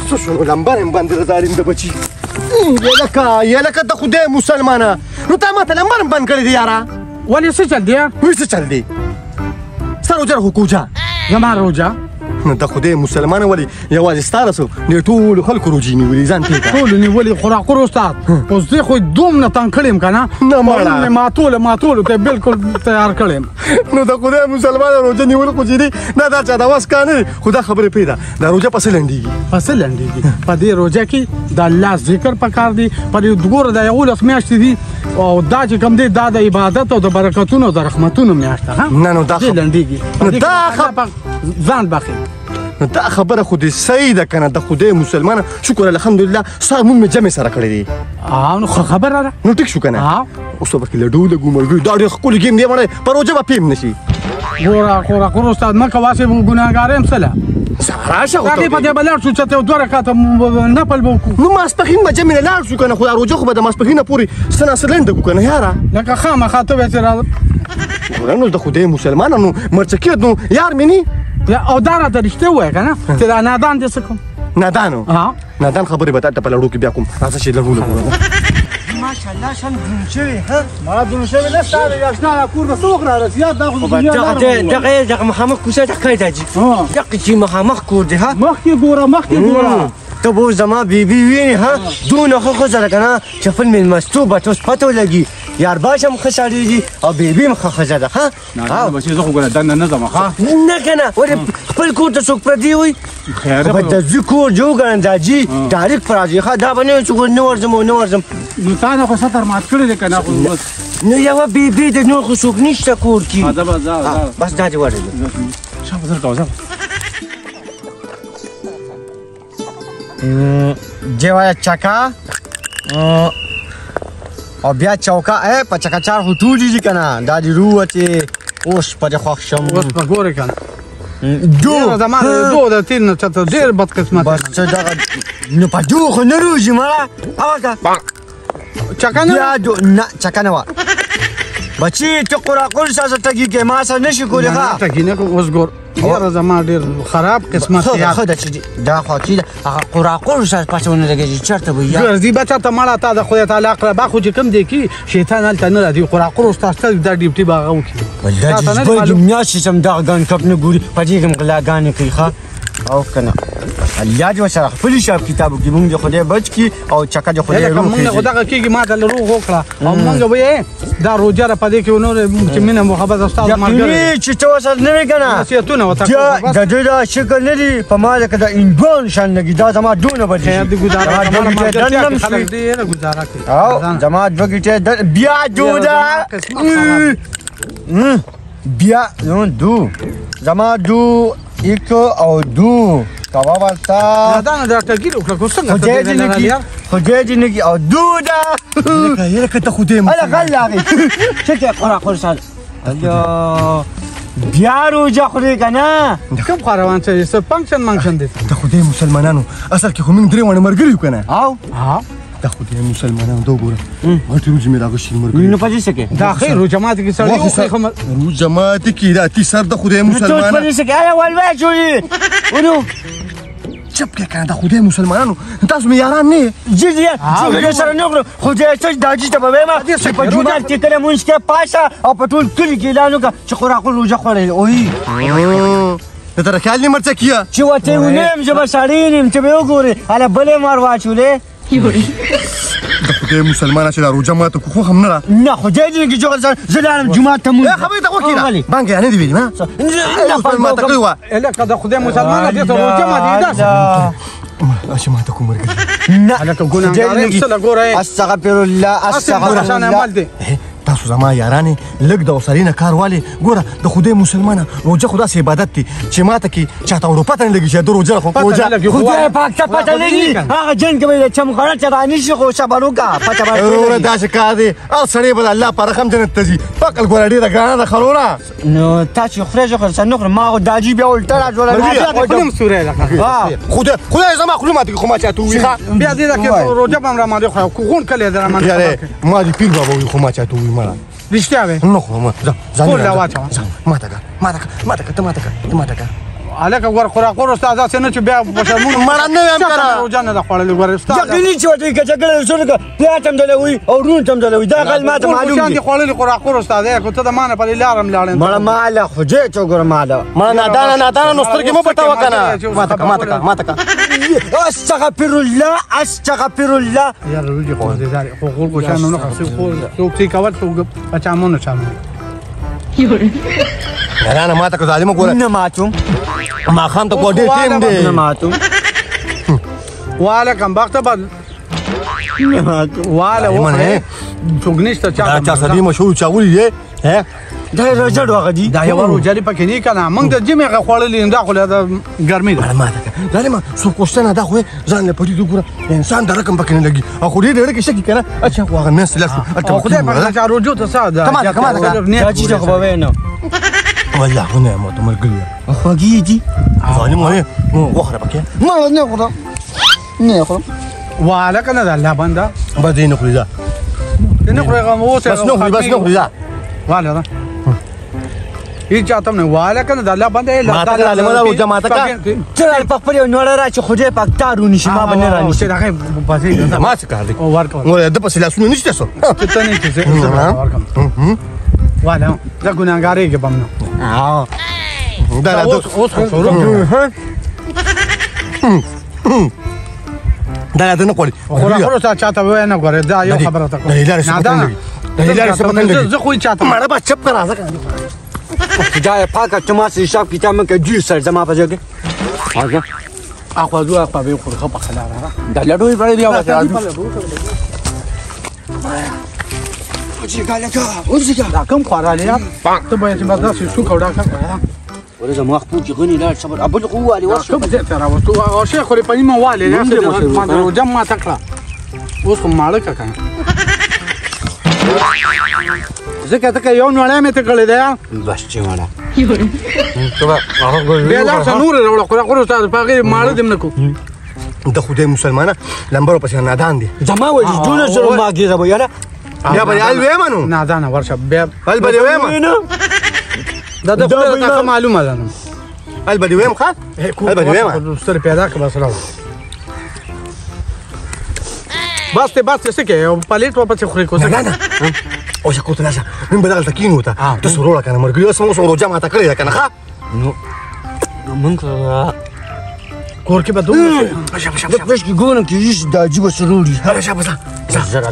څه شو لمبر یم باندې رضاریم د بچي یا لکه د خدای مسلمانه نو تا ماته لمبر هم بند کړی دی یاره ولې څه چل دی وایي څه چل دی ستا روجه ده خو کوجه زما روجه نو د خدای مسلمانه ولې یوازې ستا رسو دې ټولو خلکو روجې نیولې ځان پرېږده ټولو نیولې خوراکور استاد اوس دې خو دومره تنګ کړی یم که نه نه مړه ماتولو ته بلکل تیار کړی یم نو د خدای مسلمانه روجه نیول خو چې دي دا دا چا د وس کار نه دی خو دا خبرې پرېږده دا روجه پسې لنډېږي پسې لنډېږي په دې روجه کې د الله ذکر پکار دی په دې ګوره د 11 میاشتې دي او دا چې کوم دی دا د عبادت او د برکتونو او د رحمتونو میاشت ده نه نو دا لنډېږي نو دا ځان بخي نو دا خبره خو دې صحیح ده که نه د خدای مسلمانه شکر الحمدلله ستا مونږ مې جمع سره کړی دی نو خبره ده نو ټیک شو که نه اوس به پکې لډو لګو ملګري دا ډېر ښکلی ګیم دی مړی په روژه به پیم نه شي ګوره خوراکور استاد مه کوه هسې ګناهګار یم څه له راشه هغې په دې به لاړ شو چې ته 2 رکعته نفل به وکړو نو ماسپښین به جمع نه لاړ شو که نه خو دا روژه خو به د ماسپښینه پورې څه ناڅه لنډه کړو که نه یاره لکه خامخا ته وایې چې ګوره نو د خدای مسلمانه نو مرچکیت نو یار مې نی او دا راته رښتیا ووایه که نه چې دا نادان دې څه کوم نادانو نادان خبرې به تا په لړو کې بیا کوم راځه چې لړو لګو ماشاءالله شم دروند شوی ها ما دروند شوی نه ستا د اشنا کور به څوک رارسي دا خو دغه مخامخ کوڅه ته ښکاري دا جي دغه چې مخامخ کور دی ها مخکې ګوره ته به زما بیبي وینې ها دونه ښه ښځه ده که نه چې خپل مېلمستوب به ته اوس پته ولګي یارباش هم ښه سړی دي او بیبي هم ښه ښځه ده ښه بچې زه خو ګوره دنده نه ځم ښه نه که نه ولې خپل کور ته څوک پردي وي خو د زوی کور جو ګڼه دا جي ډایرکټ په راځي ښه دا به نه وي چې نه ورځم او نه ورځم نو تا نه خو ستر مات کړی دی که نه خو بس نو یوه بیبي د نور خو څوک نشته کور کې بس دا دې ورځه شابه زر کوه جوایا چکا او بیا چوکا په چکا چار خو ټول دي که نه دا دې رووتې اوس په دې خوښ شم اوس به ګورې که نه زما دو د تیر نه چاته ډېر بدقسمت بس څه دغه نو په دو خو نه روزي مړه هغه چکه نه نه چکه نه وه بچي ته قراقل سره ټګي کې ما سره نشي کولی ښه ټګي نه کوم اوس ګور یاره زما ډېر خراب قسمت ښه ده چې دا خو چې ده هغه قراقل سره پسې ونه لګېږي چېرته به یا ګرځي به چېرته مړه تا د خدای تعالی اقربا خو چې کوم دی کې شیطان هلته نه راځي قراقل استاد ته دا ډیوټي به هغه وکړي دا دې بل میاشتې سم دغه ګان کپ نه ګوري په دې کې هم غلاګانې کوي ښه او که نه الله دې ورسره خپل حساب کتاب وکړي مونږ دې خدای بچ کړي او چکه دې خدای روغ کړي خو دغه کېږي ما ته روغ وکړه او مونږ به دا روجه را په دې کې نور چې مینه محبت استاد ملګری چې ته ورسره نه وې که نه نصیحتونه ورته د دوی دا شکل نه دي په ما لکه د هندوانو شان لګي دا زما دونه به او زما 2 ګیټې بیا دوده بیا دو زما دو یک او دو کوا ورته دا نه دا ټګي وکړه خو څنګه خدای دې نه کړي او دو ده لکه ته خدای هله غل هغې څه کې قراقل سره بیا روجه خورې که نه کوم خوا روان څه څه فنکشن منکشن دی د خدای مسلمانانو اصل کې خو موږ 3 ونه ملګري یو که نه او د خدای مسلمانانو دا وګوره غټې روجې مې راغوښتي ملګري نو په دې څه کې دا خیر روجه ماتې کې سړی وخوري خو روجه ماتې کې دا تی سر د خدای مسلمانانو په دې څه کې هله ولوی جوړي ونو چپ کې کنه د خدای مسلمانانو تاسو مې یاران نه جی سره نه غواړم خدای ته داجي ته به وایم چې په جومات کې کله مونځ کې پاشه او په ټول کلي کې اعلان وکړه چې قراقل روژه خوړلې اوی د تر خیال نه مرڅکیه چې ورته یې ونه یم چې به سړی نه یم چې به یې وګورې هله بلې مار واچولې د خدای مسلمانه چې دا روژه ماته کو خو هم نه نه خدای دې کې چې زه لاړم جومات ته مونځ خبرې ته وکړه بانګ یې نه دی ویلي ما ماته کوي وا لکه د خدای مسلمانه دې ته روژه ماتې ده اشه ماته کوم مرګ نه هلکه ګناهګار یم څه له ګوره استغفر الله استغفر الله تاسو زما یارانې لږ د اوسرینه کار والي ګوره د خدای مسلمانه روژه خو داسې عبادت دی چې ماته کې چاته ورو پته نه لګي چې د روژه خو خدای پاک ته پته لګي هغه جنګ به د چمغړه چې رانیشي خو صبر وکړه پته به وروره داسې کار دی او سړی به د الله په رحم جنت ته ځي پقل ګوره ډېره ګرانه ده خرونه نو تا چې خورې خو سر نه خورم ما خو داجي بیا الټه راجوړه خدای زما خولو ماته خو ما چاته ووایي بیا دې ده کې روژه به هم راماندې خورم کوغون کلی ده راماندې ما دې پیر بابا ووایي خو ما چاته ووایي مړه رښتیا وې نه خو ما ځان لا واچوه ماته که ته ماته که الکه ګور خوراکور استاد داسې نه چې بیا په شرمونو مړه نه یم کنه. روژه نه ده خوړلې ګور استاد یقیني چې ورته که جګړه وشوه که پلار تمدلوي او ورور تمدلوي دا غل ماته معلوم دي دي خوړلې خوراکور استاد یې کو ته د مانه په لارم لاړې مړه ماله خدای ته ګوره ماله ما نادانه نو سترګې مو پټاوه کنه. ما ته استغفر الله استغفر الله یا روزي خو دې داري خو خو شان نه خاصه خو څوک چې کاوه څوک پچامونه چامو یارانه ما ته که ظالم ګوره نه ماتم ما خان ته کو ډېر ټیم نه دی. ماتم واله کم وخت بعد نه ماتم واله منه څوک نشته دا چا سړي مشهور چاولي دی ها دا روژه ډوغه دي دا یو روجالي پکې نه کنه موږ د جمعې خوړلې دا خو د ګرمي ده ما ته ظالم سو کوشتنه دا خو ځان له پټي ګوره انسان د رقم پکې نه لګي او خو ډېر کې شکی کنه اچھا خو هغه نس لاس او خدای په چا روجو ته ساده کما دا چې خو به نه والله هنا ما ته مرګلیا خوږی دي ظالم وای وخره پکې ما نه خورم نه خورم واله کنه دا الله بنده بدین خو دا نه خو هغه مو ته بس نو دا واله دا هیڅ چاته نه واله کنه دا الله بنده ما ته له مله روجه ما ته تر په خپل نور را چې خدای پاک تارو نشي ما باندې را نشي دا هغه پاسې ما څه کار دی او ورکو نو د پسې لاسونه نشته سو ته نه چې ورکم واله دا ګناګارې کې بمنو دا اوس خو دا نه کولی خو چاته وای نه غره دا یو خبره تا کوم زه خو چاته مړه با چپ کرا ځکه خدای پاک ته ما سره حساب کتاب مې کوي سر زما په ځای هغه اخو زو اخو به خو په خلاره دا لډوي بړې دی او دا کوم خواراله ته به چې بس داسې شو کوډا کا ورته ما خپل چې غني لا صبر ابل قوالي ورشه کوم ځای ته راوستو او شیخ خو په نیمه والي ما درو جمع تکړه اوس کوم ماړه کا کنه ځکه ته یو نوړې مې ته کړې ده بس چې وړه بیا لا نور وروړه خو استاد په غیر ماړه دم نکو د خدای مسلمانه لمبرو پسې نادان دي زما وایي جوړ سره ما کېږي به یاره بیا به یال وې منو نادان ورشه بیا بل به وې منو دا د خپل ته معلومه ده بل به وې مخه بل به وې منو ستر پیدا کړه بس راو بس څه کې یو پلیټ و پڅ خوري کوڅه نه او څه کوته راشه نن بدل تکینو ته ته سروړه کنه مرګ یو سمو سره جمع تا کړی کنه ښا نو مونږ کور کې به دوه د پښ کې ګورم کې هیڅ د عجیب سروري راشه بس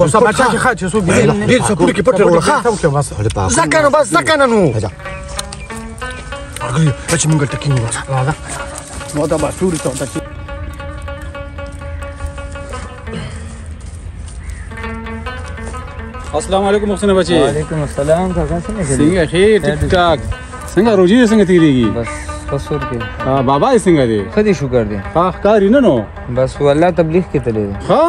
او سبا چې خاطر څه ډیر سپور کې پټ وروړه ښا بس ځکه بس ځکه نو مرګ چې مونږ تکینو راځه نو دا به ټول ته السلام علیکم محسن بچی وعلیکم السلام کاکا څنګه خیر ټیک ټاک څنګه روزي څنګه تیریږي بس قصور کې بابا څنګه دی خدي شکر دی ها کاری نه نو بس والله تبلیغ کې تللی ها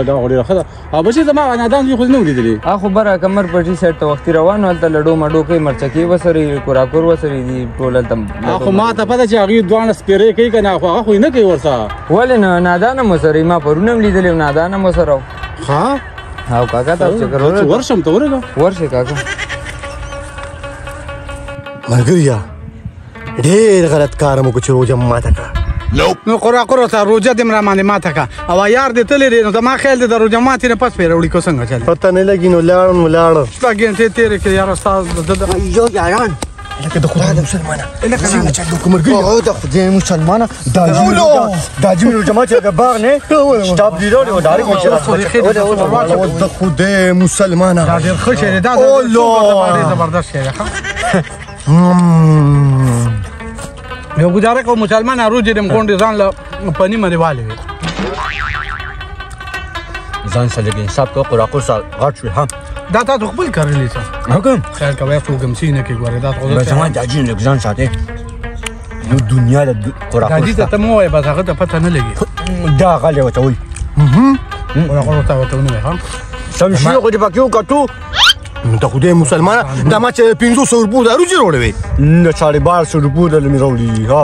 دا وړي خدا او بچی زما نادان خو نه ولیدلی اخو بره کمر پټي سیټ ته وخت روان ولته لډو مډو کې مرچکی وسري کوراکور وسري دی ټول تم اخو ما ته پته چې هغه دوه سپیری کوي کنه خو نه کوي ورسا ولنه نادان مسری ما پرونم لیدل نادان مسرو ها او کاکا تاسو څه کوي ورشم ته ورشه کاکا مرګریا ډېر غلط کار مو چې روزه ماته کا نو قرا ته روزه دې مرا باندې ماته کا او یار دې تلې نو د ما خیال دې د روزه ماته نه پس پیروړي کو څنګه چل پته نه لګی نو لاړ شپږ ته تیر کې یار استاد د یو یاران لکه د خدای مسلمانه لکه څنګه چې د کومرګي او د خدای مسلمانه دا جمعه جماعت د باغ نه شتاب دی ورو داري کې د خدای مسلمانه دا ډېر ښه شی دا ډېر زبردست شی یو ګزاره کوم مسلمان روزي دم غونډې ځان له پنی مری والي ځان سره کې حساب کو قراقو سره غټ شو هم دا تاسو خپل کارلی څه حکم خیر کوي فوګم سینه کې ګوره دا خو بس ما د اجین ځان ساتي نو دنیا د قراقو دا دې ته مو وای بس هغه ته پته نه لګي دا غلې وته وي قراقو ته وته نه ها سم شي خو دې پکې وکړو د خدای مسلمانه دا ما چې 500 روپو دا روزي وروړي نه 1200 روپو د لمي وروړي ها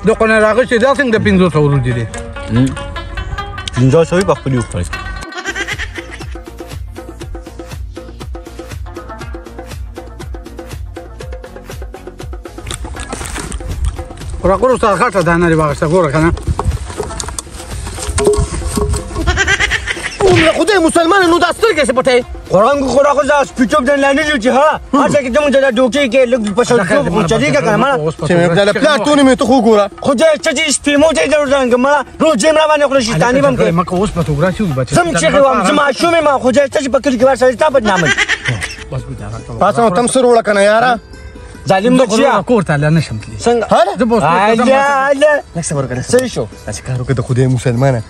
د قونه راغشي دا څنګه 500 روزي دي 500 په خپل وکړي کور سره غټه دانه لري واغسته ګوره کنه عمر خدای مسلمان نو دا سترګې څه پټې قرآن خورا خو ځه سپیچ اپ د لاندې چې ها هڅه کې ته مونږ د ډوکې کې لږ په شو کو چلیږي کنه چې مې بدل پلاتونه مې ته خو ګوره خو دې چې سپیمو ته ضرورت نه ما روز جمع باندې خو شیطانی بم کوي مکه اوس فوټوګرافي وبچ سم چې کوم زما شومې ما خو دې چې په کلی کې ورسره تا بدنامي بس ګوره تاسو تم سره وړه کنه یاره ظالم بچیا کور ته لاله نشم تلی څنګه هله زه به الله لږ صبر کړه صحیح شو چې کار وکړه د خدای مسلمانه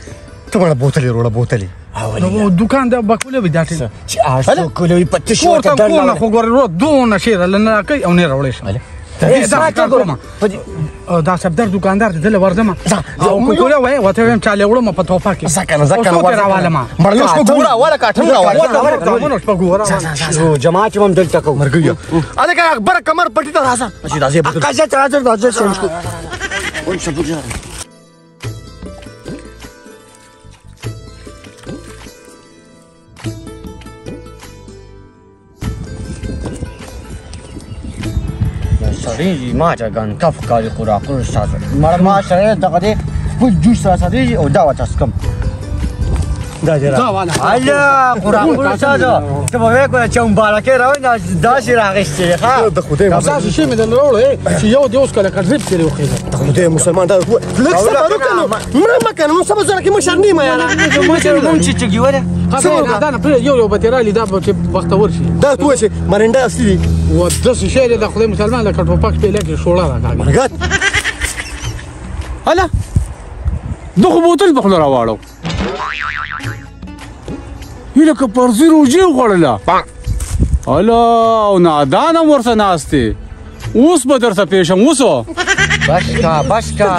ته مړه بوتلې وروړه بوتلې نو دکان د بکوله به داتې چې آسو کولوي پته شو کور ته کونه خو ګوره دونه شي لنه کوي او نه راوړې شم دا څنګه دا صدر دکاندار ته دل ورځم او کوله وای وته هم چاله وړم په توپا کې زکه راواله ما مرګ شو ګوره ولا کاټم راوړه جماعت هم دلته کو مرګ یو اده که اکبر کمر پټی ته راځه چې راځي بوتل قاجه راځه شمشکو اون شپږ سړی ما ځان کف کاری خوراکونه ساته ما سره دغه دې خپل جوس ساته او دا وتاسکم دا جره الله خوراکونه ساته ته به کوه چې مبارکه راوي دا شي راغشتي ها د خدای تاسو شي مې دلوړې چې یو دیوس کله کړځب کړي وخیږي د خدای مسلمان دا لږ صبر وکړه مړه مکنه نو صبر سره کې مشر نیمه یاره مونږ چې چګیوره دا نه پر یو بتیرالي دا به وختور شي دا توه چې مرنده اصلي دي و داسې شی دی د خدای مسلمان لکه ټوپک په لکه شوړه راکاږي مرګات هله دغه بوتل په خوله راواړو هی لکه پرزي روجي وخوړله هله او نادان هم ورسه ناست دی اوس به درته پیشم اوسو بشکا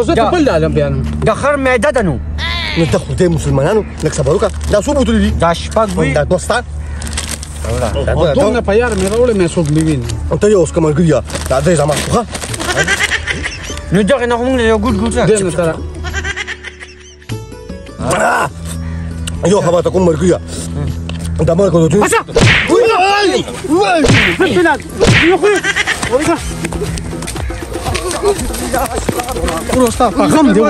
زه ته بل عالم بیانم د خر معده ده نو نو د خدای مسلمانانو لږ صبر وکړه دا څو بوتلې دي دا شپږ وي دا دوستا دونه په یار مې راوړې مې څوک لیوین او ته یې اوس کومه ګریا دا دې زما خو نو دغه نه موږ یو ګډ دې سره یو خبره کوم مرګیا دا مرګ د جون ورستا په غم دی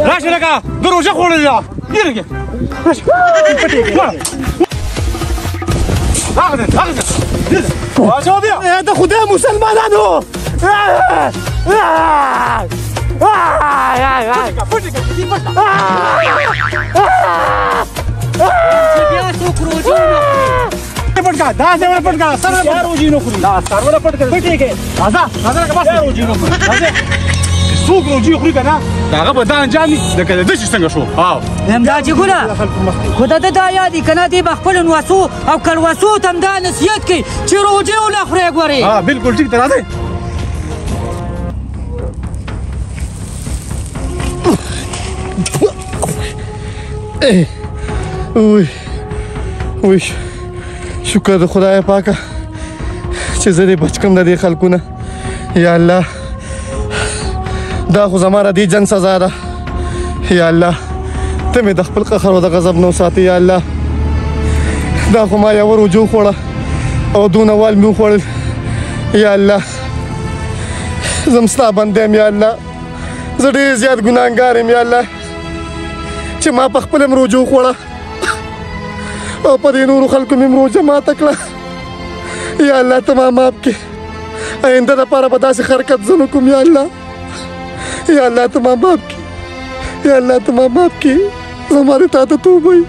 راشه لکه د روژه خوړلې ده یېرګې راشه بیا د خدای مسلمانانو پټکا دا څه پټکا سره روجي نو خوري دا سره پټکا پټې کې راځه که بس روجي نو خوري راځه څوک روجي خوري کنه هغه به دا انجام لکه د دې څنګه شو همدا چې ګوره خو د دا یادې که نه دی به خپلو نوسو او کلوسو ته هم دا نصیحت کوي چې روجې ونه خورئ ګورې بالکل ټیک ته راځئ وای شکر د خدای پاکه چې زه دې بچ کړم د دې خلکو نه یا الله دا خو زما د دې جن سزا ده یا الله ته مې د خپل قهر او د غضب نه وساتې یا الله دا خو ما یوه روجو خوړه او دونه وال مې وخوړل یا الله زه هم ستا بنده یم یا الله زه ډېر زیات ګناهګار یم یا الله چې ما په خپله م روجو خوړه او په دې نورو خلکو مې روژه ماته کړه یا الله ته ما معاف کړې آینده دپاره به داسې حرکت زه نه کوم یا الله یا الله ته ما معاف کړې یا الله ته ما معاف کړې زما د تا ته توبه وي